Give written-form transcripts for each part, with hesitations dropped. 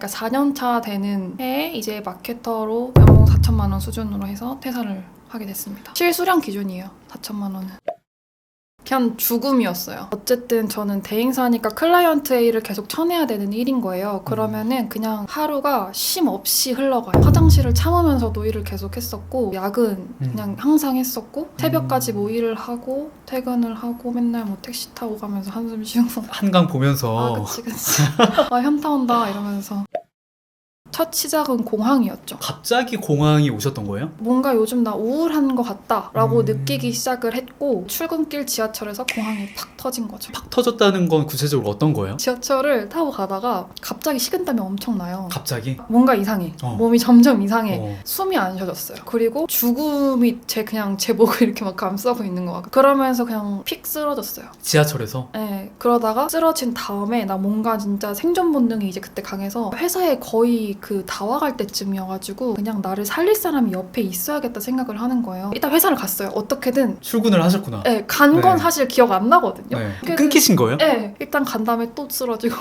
그러니까 4년 차 되는 해에 이제 마케터로 연봉 4천만 원 수준으로 해서 퇴사를 하게 됐습니다. 실수령 기준이에요. 4천만 원은. 그냥 죽음이었어요. 어쨌든 저는 대행사니까 클라이언트 A를 계속 쳐내야 되는 일인 거예요. 그러면은 그냥 하루가 쉼 없이 흘러가요. 화장실을 참으면서도 일을 계속 했었고, 야근 그냥 항상 했었고, 새벽까지 뭐 일을 하고 퇴근을 하고 맨날 뭐 택시 타고 가면서 한숨 쉬고 한강 보면서. 아 그치 아 현타 온다 이러면서. 첫 시작은 공황이었죠. 갑자기 공황이 오셨던 거예요? 뭔가 요즘 나 우울한 것 같다라고 느끼기 시작을 했고, 출근길 지하철에서 공황이 팍 터진 거죠. 팍 터졌다는 건 구체적으로 어떤 거예요? 지하철을 타고 가다가 갑자기 식은땀이 엄청 나요. 갑자기? 뭔가 이상해. 몸이 점점 이상해. 어. 숨이 안 쉬어졌어요. 그리고 죽음이 그냥 제 목을 이렇게 막 감싸고 있는 거 같고, 그러면서 그냥 픽 쓰러졌어요. 지하철에서? 네, 그러다가 쓰러진 다음에 나 뭔가 진짜 생존 본능이 이제 그때 강해서 회사에 거의 다 와갈 때쯤이어가지고 그냥 나를 살릴 사람이 옆에 있어야겠다 생각을 하는 거예요. 일단 회사를 갔어요. 어떻게든. 출근을 하셨구나. 네, 간 건 네. 사실 기억 안 나거든요. 네. 끊기신 거예요? 네, 일단 간 다음에 또 쓰러지고.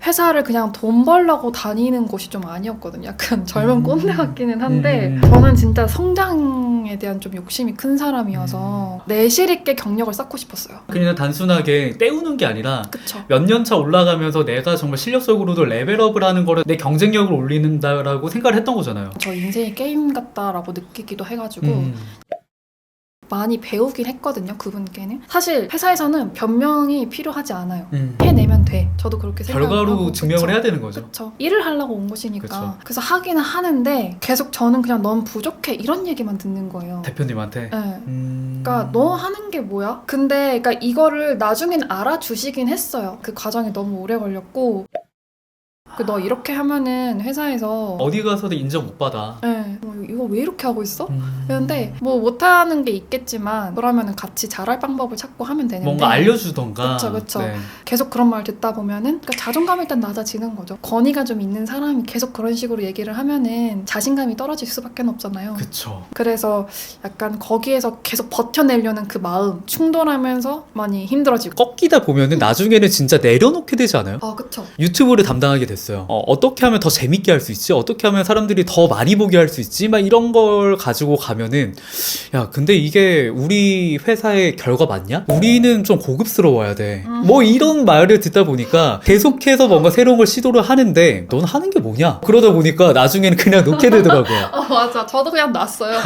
회사를 그냥 돈 벌려고 다니는 곳이 좀 아니었거든요. 약간 젊은 꼰대 같기는 한데 저는 진짜 성장에 대한 좀 욕심이 큰 사람이어서 내실 있게 경력을 쌓고 싶었어요. 그냥 단순하게 때우는 게 아니라 그쵸. 몇 년 차 올라가면서 내가 정말 실력적으로도 레벨업을 하는 거를 내 경쟁력을 올리는다라고 생각을 했던 거잖아요. 저 인생이 게임 같다라고 느끼기도 해가지고 많이 배우긴 했거든요. 그분께는. 사실 회사에서는 변명이 필요하지 않아요. 해내면 돼. 저도 그렇게 생각하고. 결과로 증명을 해야 되는 거죠. 그렇죠. 일을 하려고 온 것이니까. 그쵸. 그래서 하기는 하는데 계속 저는 그냥 넌 부족해 이런 얘기만 듣는 거예요. 대표님한테? 네. 그러니까 너 하는 게 뭐야? 근데 그러니까 이거를 나중엔 알아주시긴 했어요. 그 과정이 너무 오래 걸렸고, 너 이렇게 하면은 회사에서 어디 가서도 인정 못 받아. 네, 이거 왜 이렇게 하고 있어? 그런데 뭐 못하는 게 있겠지만 그러면은 같이 잘할 방법을 찾고 하면 되는데, 뭔가 알려주던가. 그쵸. 네. 계속 그런 말 듣다 보면은 그러니까 자존감이 일단 낮아지는 거죠. 권위가 좀 있는 사람이 계속 그런 식으로 얘기를 하면은 자신감이 떨어질 수밖에 없잖아요. 그쵸. 그래서 약간 거기에서 계속 버텨내려는 그 마음, 충돌하면서 많이 힘들어지고. 꺾이다 보면은 나중에는 진짜 내려놓게 되지 않아요? 아 그쵸. 유튜브를 담당하게 됐어요. 어떻게 하면 더 재밌게 할 수 있지? 어떻게 하면 사람들이 더 많이 보게 할 수 있지? 막 이런 걸 가지고 가면은, 야, 근데 이게 우리 회사의 결과 맞냐? 우리는 좀 고급스러워야 돼. 뭐 이런 말을 듣다 보니까 계속해서 뭔가 새로운 걸 시도를 하는데, 넌 하는 게 뭐냐? 그러다 보니까 나중에는 그냥 놓게 되더라고요. 맞아. 저도 그냥 놨어요.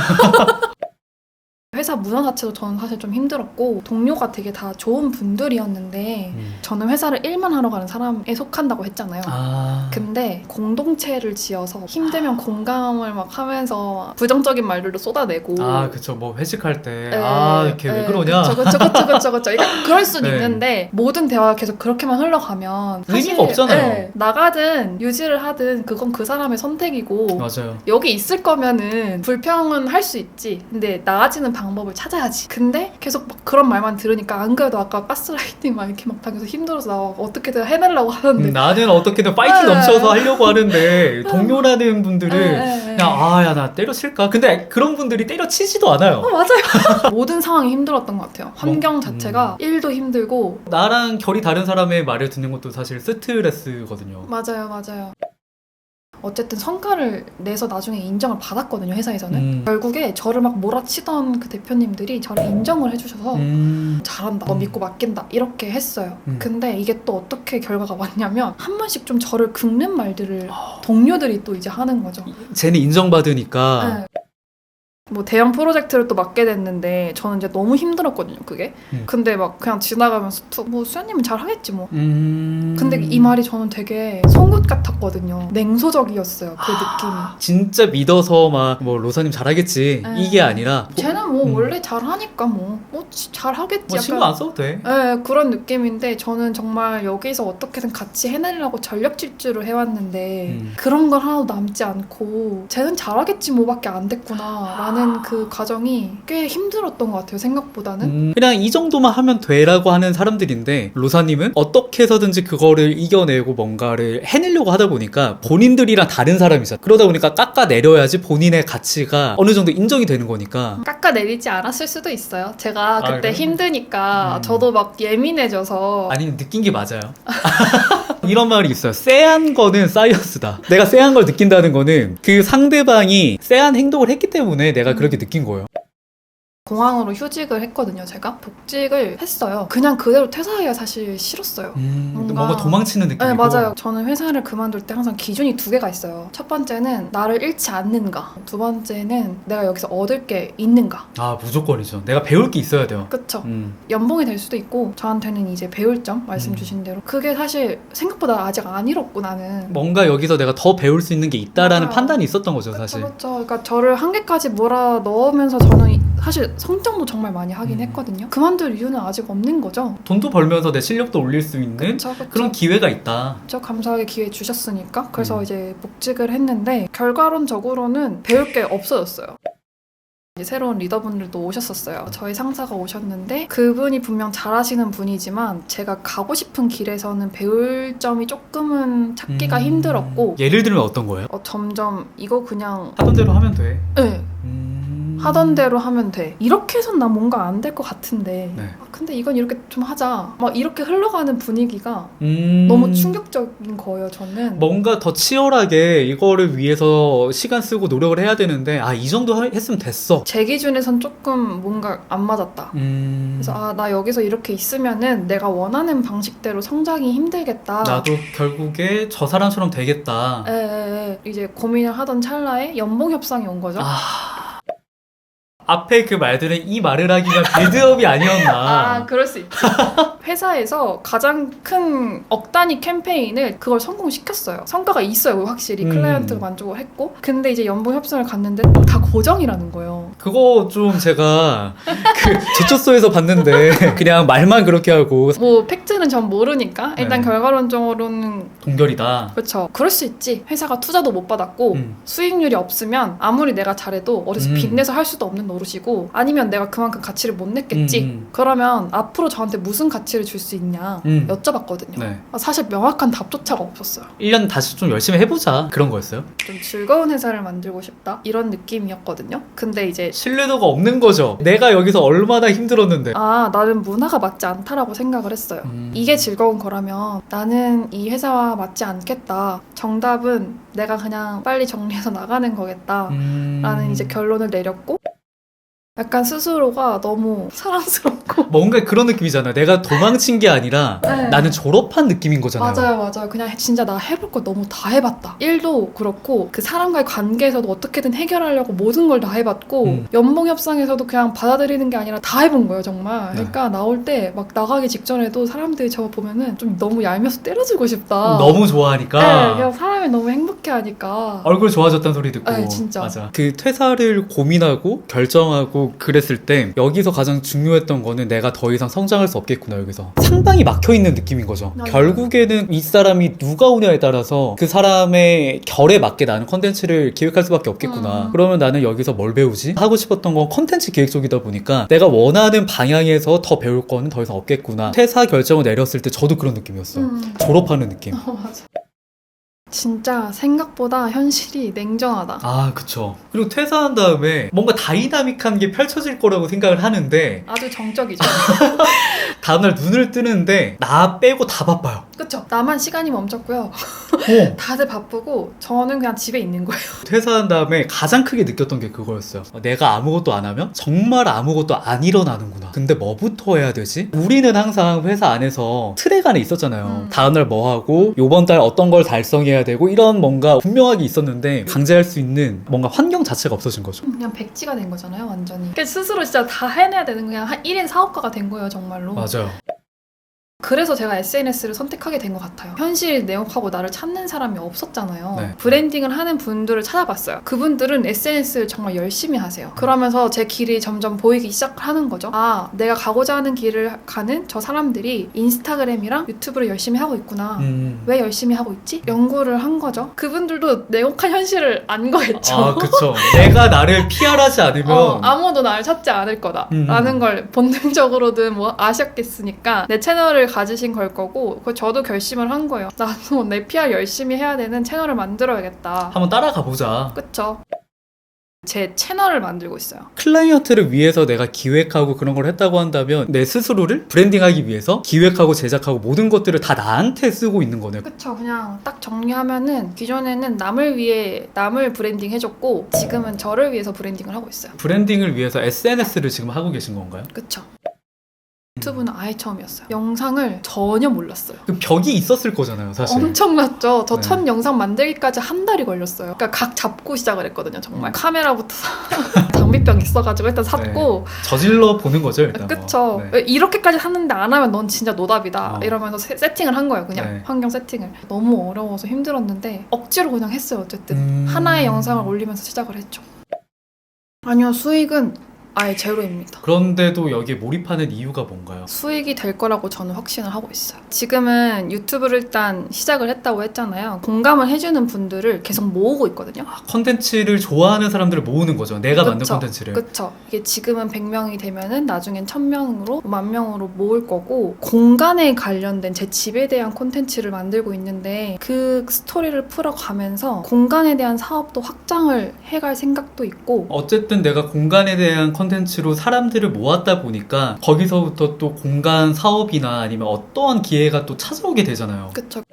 회사 문화 자체도 저는 사실 좀 힘들었고, 동료가 되게 다 좋은 분들이었는데 저는 회사를 일만 하러 가는 사람에 속한다고 했잖아요. 근데 공동체를 지어서 힘들면 공감을 막 하면서 부정적인 말들도 쏟아내고. 그쵸. 뭐 회식할 때, 네, 이렇게 왜 그러냐? 그쵸. 그러니까 그럴 수는 네. 있는데, 모든 대화가 계속 그렇게만 흘러가면 의미가 없잖아요. 네, 나가든 유지를 하든 그건 그 사람의 선택이고, 맞아요. 여기 있을 거면은 불평은 할 수 있지. 근데 나아지는 방법을 찾아야지. 근데 계속 막 그런 말만 들으니까, 안 그래도 아까 가스라이팅 막 이렇게 막 당해서 힘들어서 나 어떻게든 해내려고 하는데 나는 어떻게든 파이팅 넘쳐서 하려고 하는데, 동료라는 분들은 그냥 야, 나 때려칠까? 근데 그런 분들이 때려치지도 않아요. 맞아요. 모든 상황이 힘들었던 것 같아요. 환경 자체가 일도 힘들고. 나랑 결이 다른 사람의 말을 듣는 것도 사실 스트레스거든요. 맞아요. 어쨌든 성과를 내서 나중에 인정을 받았거든요, 회사에서는. 결국에 저를 막 몰아치던 그 대표님들이 저를 인정을 해주셔서 잘한다, 너 믿고 맡긴다 이렇게 했어요. 근데 이게 또 어떻게 결과가 왔냐면, 한 번씩 좀 저를 긁는 말들을 동료들이 또 이제 하는 거죠. 쟤는 인정받으니까. 네. 뭐 대형 프로젝트를 또 맡게 됐는데 저는 이제 너무 힘들었거든요, 그게. 근데 막 그냥 지나가면서 뭐 수연님은 잘하겠지 뭐. 근데 이 말이 저는 되게 송곳 같았거든요. 냉소적이었어요, 그 느낌이. 진짜 믿어서 막 뭐 로사님 잘하겠지 이게 아니라 쟤는 뭐 원래 잘하니까 뭐 잘하겠지. 뭐 신경 안 써도 돼. 네, 그런 느낌인데, 저는 정말 여기서 어떻게든 같이 해내려고 전력 질주를 해왔는데 그런 걸 하나도 남지 않고 쟤는 잘하겠지 뭐밖에 안 됐구나 라는 그 과정이 꽤 힘들었던 것 같아요, 생각보다는. 그냥 이 정도만 하면 돼라고 하는 사람들인데, 로사님은 어떻게 해서든지 그거를 이겨내고 뭔가를 해내려고 하다 보니까 본인들이랑 다른 사람이잖아. 그러다 보니까 깎아내려야지 본인의 가치가 어느 정도 인정이 되는 거니까. 깎아내리지 않았을 수도 있어요. 제가 그때 그래요? 힘드니까 저도 막 예민해져서. 아니, 느낀 게 맞아요. 이런 말이 있어요. 쎄한 거는 사이언스다. 내가 쎄한 걸 느낀다는 거는 그 상대방이 쎄한 행동을 했기 때문에 내가 그렇게 느낀 거예요. 공항으로 휴직을 했거든요, 제가. 복직을 했어요. 그냥 그대로 퇴사하기가 사실 싫었어요. 뭔가 도망치는 느낌이고. 네, 맞아요. 저는 회사를 그만둘 때 항상 기준이 두 개가 있어요. 첫 번째는 나를 잃지 않는가. 두 번째는 내가 여기서 얻을 게 있는가. 아, 무조건이죠. 내가 배울 게 있어야 돼요. 그쵸. 연봉이 될 수도 있고 저한테는 이제 배울 점 말씀 주신 대로 그게 사실 생각보다 아직 안 잃었고 나는 뭔가 여기서 내가 더 배울 수 있는 게 있다라는 맞아요. 판단이 있었던 거죠, 사실. 그렇죠. 그러니까 저를 한계까지 몰아 넣으면서 저는 사실 성장도 정말 많이 하긴 했거든요. 그만둘 이유는 아직 없는 거죠. 돈도 벌면서 내 실력도 올릴 수 있는 그쵸. 그런 기회가 있다. 저 감사하게 기회 주셨으니까 그래서 이제 복직을 했는데 결과론적으로는 배울 게 없어졌어요. 이제 새로운 리더분들도 오셨었어요. 저희 상사가 오셨는데 그분이 분명 잘하시는 분이지만 제가 가고 싶은 길에서는 배울 점이 조금은 찾기가 힘들었고 예를 들면 어떤 거예요? 점점 이거 그냥 하던 대로 하면 돼. 네, 하던 대로 하면 돼. 이렇게 해선 나 뭔가 안 될 것 같은데 네. 근데 이건 이렇게 좀 하자. 막 이렇게 흘러가는 분위기가 너무 너무 충격적인 거예요, 저는. 뭔가 더 치열하게 이거를 위해서 시간 쓰고 노력을 해야 되는데 이 정도 했으면 됐어. 제 기준에선 조금 뭔가 안 맞았다. 그래서 나 여기서 이렇게 있으면은 내가 원하는 방식대로 성장이 힘들겠다. 나도 결국에 저 사람처럼 되겠다. 이제 고민을 하던 찰나에 연봉 협상이 온 거죠. 앞에 그 말들은 이 말을 하기 위한 빌드업이 아니었나. 그럴 수 있지. 회사에서 가장 큰 억 단위 캠페인을 그걸 성공시켰어요. 성과가 있어요, 확실히. 클라이언트가 만족을 했고. 근데 이제 연봉 협상을 갔는데 다 고정이라는 거예요. 그거 좀 제가 그 제초소에서 봤는데 그냥 말만 그렇게 하고 뭐 팩트는 전 모르니까 일단 네. 결과론적으로는 동결이다. 그렇죠. 그럴 수 있지. 회사가 투자도 못 받았고 수익률이 없으면 아무리 내가 잘해도 어디서 빚내서 할 수도 없는 노릇이고 아니면 내가 그만큼 가치를 못 냈겠지. 그러면 앞으로 저한테 무슨 가치를 줄 수 있냐 여쭤봤거든요. 네. 사실 명확한 답조차가 없었어요. 1년 다시 좀 열심히 해보자 그런 거였어요? 좀 즐거운 회사를 만들고 싶다 이런 느낌이었거든요. 근데 이제 신뢰도가 없는 거죠. 내가 여기서 얼마나 힘들었는데. 나는 문화가 맞지 않다라고 생각을 했어요. 이게 즐거운 거라면 나는 이 회사와 맞지 않겠다. 정답은 내가 그냥 빨리 정리해서 나가는 거겠다. 라는 이제 결론을 내렸고 약간 스스로가 너무 사랑스럽고 뭔가 그런 느낌이잖아요. 내가 도망친 게 아니라 네. 나는 졸업한 느낌인 거잖아요. 맞아요. 그냥 진짜 나 해볼 거 너무 다 해봤다. 일도 그렇고 그 사람과의 관계에서도 어떻게든 해결하려고 모든 걸 다 해봤고 연봉 협상에서도 그냥 받아들이는 게 아니라 다 해본 거예요, 정말. 네. 그러니까 나올 때 막 나가기 직전에도 사람들이 저거 보면은 좀 너무 얄미워서 때려주고 싶다. 너무 좋아하니까. 네, 그냥 사람이 너무 행복해하니까. 얼굴 좋아졌다는 소리 듣고. 네, 진짜. 맞아. 그 퇴사를 고민하고 결정하고 그랬을 때 여기서 가장 중요했던 거는 내가 더 이상 성장할 수 없겠구나. 여기서 상당히 막혀있는 느낌인 거죠. 맞아요. 결국에는 이 사람이 누가 오냐에 따라서 그 사람의 결에 맞게 나는 컨텐츠를 기획할 수밖에 없겠구나. 그러면 나는 여기서 뭘 배우지? 하고 싶었던 건 컨텐츠 기획 쪽이다 보니까 내가 원하는 방향에서 더 배울 거는 더 이상 없겠구나. 퇴사 결정을 내렸을 때 저도 그런 느낌이었어요. 졸업하는 느낌. 맞아. 진짜 생각보다 현실이 냉정하다. 그쵸. 그리고 퇴사한 다음에 뭔가 다이나믹한 게 펼쳐질 거라고 생각을 하는데 아주 정적이죠. 다음날 눈을 뜨는데 나 빼고 다 바빠요. 그쵸? 나만 시간이 멈췄고요. 다들 바쁘고 저는 그냥 집에 있는 거예요. 퇴사한 다음에 가장 크게 느꼈던 게 그거였어요. 내가 아무것도 안 하면 정말 아무것도 안 일어나는구나. 근데 뭐부터 해야 되지? 우리는 항상 회사 안에서 트랙 안에 있었잖아요. 다음날 뭐 하고 요번 달 어떤 걸 달성해야 되고 이런 뭔가 분명하게 있었는데 강제할 수 있는 뭔가 환경 자체가 없어진 거죠. 그냥 백지가 된 거잖아요, 완전히. 그러니까 스스로 진짜 다 해내야 되는 그냥 한 1인 사업가가 된 거예요, 정말로. 맞아요. 그래서 제가 SNS를 선택하게 된 것 같아요. 현실 내용하고 나를 찾는 사람이 없었잖아요. 네. 브랜딩을 하는 분들을 찾아봤어요. 그분들은 SNS를 정말 열심히 하세요. 그러면서 제 길이 점점 보이기 시작하는 거죠. 내가 가고자 하는 길을 가는 저 사람들이 인스타그램이랑 유튜브를 열심히 하고 있구나. 왜 열심히 하고 있지? 연구를 한 거죠. 그분들도 냉혹한 현실을 안 거했죠. 그쵸. 내가 나를 PR하지 않으면 아무도 나를 찾지 않을 거다 라는 걸 본능적으로든 뭐 아셨겠으니까 내 채널을 가지신 걸 거고 저도 결심을 한 거예요. 나도 내 PR 열심히 해야 되는 채널을 만들어야겠다. 한번 따라가 보자. 그쵸? 제 채널을 만들고 있어요. 클라이언트를 위해서 내가 기획하고 그런 걸 했다고 한다면 내 스스로를 브랜딩하기 위해서 기획하고 제작하고 모든 것들을 다 나한테 쓰고 있는 거네요. 그쵸. 그냥 딱 정리하면은 기존에는 남을 위해 남을 브랜딩 해줬고 지금은 저를 위해서 브랜딩을 하고 있어요. 브랜딩을 위해서 SNS를 지금 하고 계신 건가요? 그쵸. 유튜브는 아예 처음이었어요. 영상을 전혀 몰랐어요. 그 벽이 있었을 거잖아요, 사실. 엄청났죠. 저 네. 첫 영상 만들기까지 한 달이 걸렸어요. 그러니까 각 잡고 시작을 했거든요. 정말 카메라부터 장비병 있어가지고 일단 샀고 저질러 보는 거죠, 일단. 그쵸. 네. 이렇게까지 하는데 안 하면 넌 진짜 노답이다. 어. 이러면서 세팅을 한 거예요. 그냥 네. 환경 세팅을. 너무 어려워서 힘들었는데 억지로 그냥 했어요. 어쨌든 하나의 영상을 올리면서 시작을 했죠. 아니요. 수익은 아예 제로입니다. 그런데도 여기에 몰입하는 이유가 뭔가요? 수익이 될 거라고 저는 확신을 하고 있어요. 지금은 유튜브를 일단 시작을 했다고 했잖아요. 공감을 해주는 분들을 계속 모으고 있거든요. 컨텐츠를 좋아하는 사람들을 모으는 거죠. 내가 만든 그쵸. 컨텐츠를. 그쵸. 이게 지금은 100명이 되면은 나중엔 1000명으로 10,000명으로 모을 거고 공간에 관련된 제 집에 대한 콘텐츠를 만들고 있는데 그 스토리를 풀어가면서 공간에 대한 사업도 확장을 해갈 생각도 있고 어쨌든 내가 공간에 대한 컨텐츠로 사람들을 모았다 보니까 거기서부터 또 공간 사업이나 아니면 어떠한 기회가 또 찾아오게 되잖아요. 그쵸.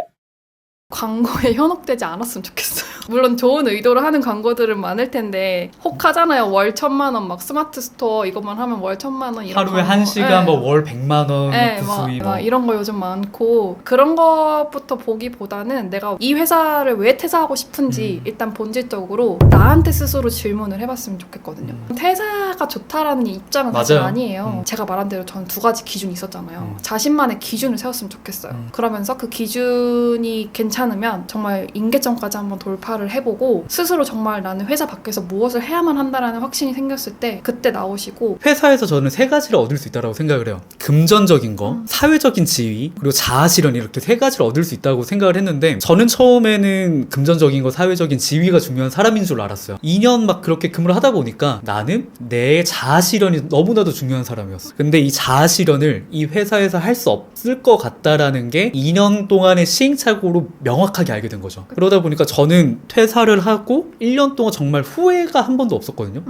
광고에 현혹되지 않았으면 좋겠어요. 물론 좋은 의도로 하는 광고들은 많을 텐데 혹하잖아요. 월 1,000만 원 막 스마트 스토어 이것만 하면 월 1,000만 원 이런 하루에 광고. 1시간 네. 뭐 월 100만 원 네, 부수입 막 이런 거 요즘 많고 그런 것부터 보기보다는 내가 이 회사를 왜 퇴사하고 싶은지 일단 본질적으로 나한테 스스로 질문을 해봤으면 좋겠거든요. 퇴사가 좋다라는 입장은 사실 맞아요. 아니에요. 제가 말한 대로 저는 두 가지 기준이 있었잖아요. 자신만의 기준을 세웠으면 좋겠어요. 그러면서 그 기준이 괜찮으면 정말 임계점까지 한번 돌파를 해보고 스스로 정말 나는 회사 밖에서 무엇을 해야만 한다라는 확신이 생겼을 때 그때 나오시고 회사에서 저는 세 가지를 얻을 수 있다고 생각을 해요. 금전적인 거, 사회적인 지위, 그리고 자아실현 이렇게 세 가지를 얻을 수 있다고 생각을 했는데 저는 처음에는 금전적인 거, 사회적인 지위가 중요한 사람인 줄 알았어요. 2년 막 그렇게 근무를 하다 보니까 나는 내 자아실현이 너무나도 중요한 사람이었어. 근데 이 자아실현을 이 회사에서 할 수 없을 것 같다라는 게 2년 동안의 시행착오로 명확하게 알게 된 거죠. 그러다 보니까 저는 퇴사를 하고 1년 동안 정말 후회가 한 번도 없었거든요.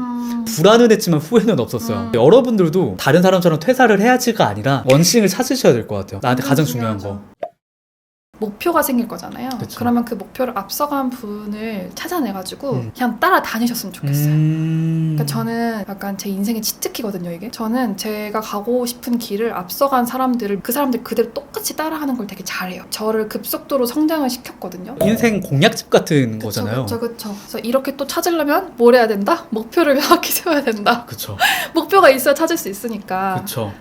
불안은 했지만 후회는 없었어요. 여러분들도 다른 사람처럼 퇴사를 해야지가 아니라 원칙을 찾으셔야 될 것 같아요. 나한테 가장 중요한 거. 목표가 생길 거잖아요. 그쵸. 그러면 그 목표를 앞서간 분을 찾아내가지고 그냥 따라다니셨으면 좋겠어요. 그러니까 저는 약간 제 인생의 치트키거든요, 이게. 저는 제가 가고 싶은 길을 앞서간 사람들을 그 사람들 그대로 똑같이 따라하는 걸 되게 잘해요. 저를 급속도로 성장을 시켰거든요. 인생 공략집 같은 거잖아요. 그쵸. 그래서 이렇게 또 찾으려면 뭘 해야 된다? 목표를 명확히 세워야 된다. 그쵸. 목표가 있어야 찾을 수 있으니까. 그쵸.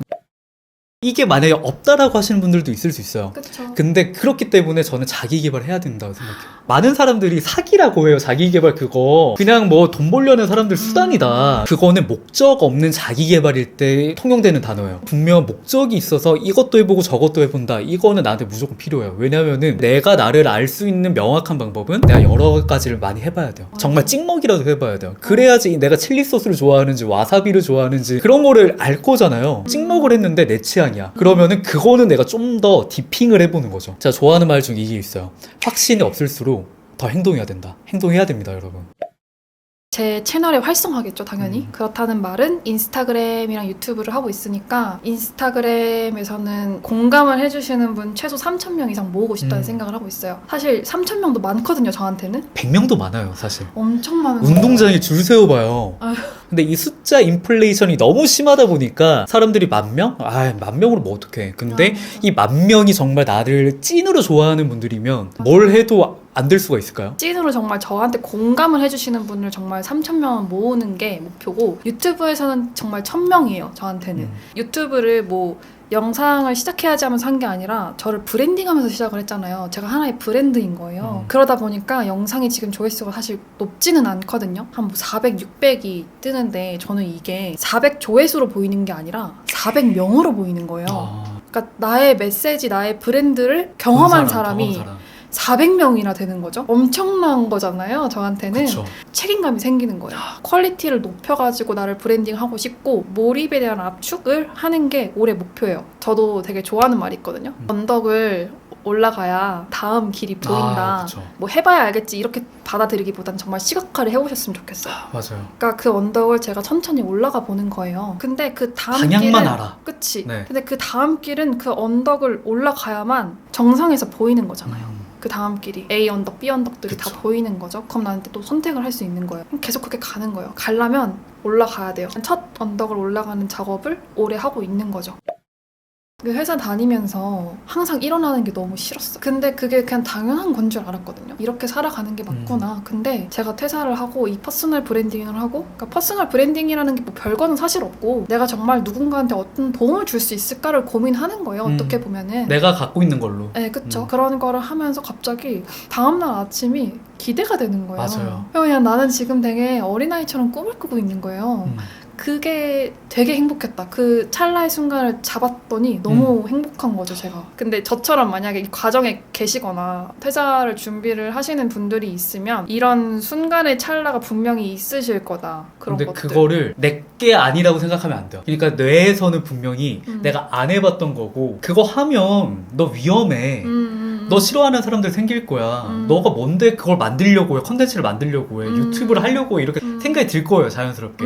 이게 만약에 없다라고 하시는 분들도 있을 수 있어요. 그쵸. 근데 그렇기 때문에 저는 자기 개발을 해야 된다고 생각해요. 많은 사람들이 사기라고 해요. 자기 개발 그거. 그냥 뭐 돈 벌려는 사람들 수단이다. 그거는 목적 없는 자기 개발일 때 통용되는 단어예요. 분명 목적이 있어서 이것도 해보고 저것도 해본다. 이거는 나한테 무조건 필요해요. 왜냐면은 내가 나를 알 수 있는 명확한 방법은 내가 여러 가지를 많이 해봐야 돼요. 정말 찍먹이라도 해봐야 돼요. 그래야지 내가 칠리 소스를 좋아하는지 와사비를 좋아하는지 그런 거를 알 거잖아요. 찍먹을 했는데 내 취향이야. 그러면은 그거는 내가 좀 더 디핑을 해보는 거죠. 제가 좋아하는 말 중에 이게 있어요. 확신이 없을수록 더 행동해야 된다. 행동해야 됩니다, 여러분. 제 채널의 활성화겠죠, 당연히. 그렇다는 말은 인스타그램이랑 유튜브를 하고 있으니까 인스타그램에서는 공감을 해주시는 분 최소 3,000명 이상 모으고 싶다는 생각을 하고 있어요. 사실 3,000명도 많거든요, 저한테는. 100명도 많아요, 사실. 엄청 많은 운동장에 줄 세워봐요. 아휴. 근데 이 숫자 인플레이션이 너무 심하다 보니까 사람들이 10,000명? 아, 10,000명으로 뭐 어떡해. 근데 이 10,000명이 정말 나를 찐으로 좋아하는 분들이면 뭘 해도 안 될 수가 있을까요? 찐으로 정말 저한테 공감을 해주시는 분을 정말 3,000명 모으는 게 목표고 유튜브에서는 정말 1,000명이에요, 저한테는. 유튜브를 뭐 영상을 시작해야지 하면서 한 게 아니라 저를 브랜딩하면서 시작을 했잖아요. 제가 하나의 브랜드인 거예요. 그러다 보니까 영상이 지금 조회수가 사실 높지는 않거든요. 한 뭐 400, 600이 뜨는데 저는 이게 400 조회수로 보이는 게 아니라 400명으로 보이는 거예요. 그러니까 나의 메시지, 나의 브랜드를 경험한 사람이 400명이나 되는 거죠. 엄청난 거잖아요, 저한테는. 그쵸. 책임감이 생기는 거예요. 퀄리티를 높여가지고 나를 브랜딩하고 싶고 몰입에 대한 압축을 하는 게 올해 목표예요. 저도 되게 좋아하는 말이 있거든요. 언덕을 올라가야 다음 길이 보인다. 그쵸. 뭐 해봐야 알겠지 이렇게 받아들이기보단 정말 시각화를 해보셨으면 좋겠어요. 맞아요. 그러니까 그 언덕을 제가 천천히 올라가 보는 거예요. 근데 그 다음 방향만 길은 알아. 그치. 네. 근데 그 다음 길은 그 언덕을 올라가야만 정상에서 보이는 거잖아요. 그 다음 길이 A 언덕, B 언덕들이 그쵸. 다 보이는 거죠. 그럼 나는 또 선택을 할 수 있는 거예요. 계속 그렇게 가는 거예요. 가려면 올라가야 돼요. 첫 언덕을 올라가는 작업을 오래 하고 있는 거죠. 그 회사 다니면서 항상 일어나는 게 너무 싫었어요. 근데 그게 그냥 당연한 건 줄 알았거든요. 이렇게 살아가는 게 맞구나. 근데 제가 퇴사를 하고 이 퍼스널 브랜딩을 하고, 그러니까 퍼스널 브랜딩이라는 게 뭐 별거는 사실 없고 내가 정말 누군가한테 어떤 도움을 줄 수 있을까를 고민하는 거예요. 어떻게 보면은. 내가 갖고 있는 걸로. 네, 그쵸. 그런 거를 하면서 갑자기 다음날 아침이 기대가 되는 거예요. 맞아요. 그냥 나는 지금 되게 어린아이처럼 꿈을 꾸고 있는 거예요. 그게 되게 행복했다. 그 찰나의 순간을 잡았더니 너무 행복한 거죠, 제가. 근데 저처럼 만약에 이 과정에 계시거나 퇴사를 준비를 하시는 분들이 있으면 이런 순간의 찰나가 분명히 있으실 거다. 그런 근데 것들. 그거를 내게 아니라고 생각하면 안 돼요. 그러니까 뇌에서는 분명히 내가 안 해봤던 거고 그거 하면 너 위험해. 너 싫어하는 사람들 생길 거야. 너가 뭔데 그걸 만들려고 해. 컨텐츠를 만들려고 해. 유튜브를 하려고 해. 이렇게 생각이 들 거예요. 자연스럽게.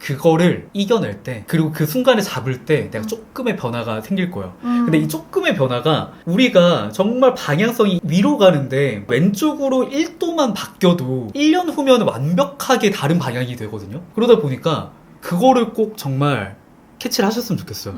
그거를 이겨낼 때 그리고 그 순간을 잡을 때 내가 조금의 변화가 생길 거예요. 근데 이 조금의 변화가 우리가 정말 방향성이 위로 가는데 왼쪽으로 1도만 바뀌어도 1년 후면 완벽하게 다른 방향이 되거든요. 그러다 보니까 그거를 꼭 정말 캐치를 하셨으면 좋겠어요.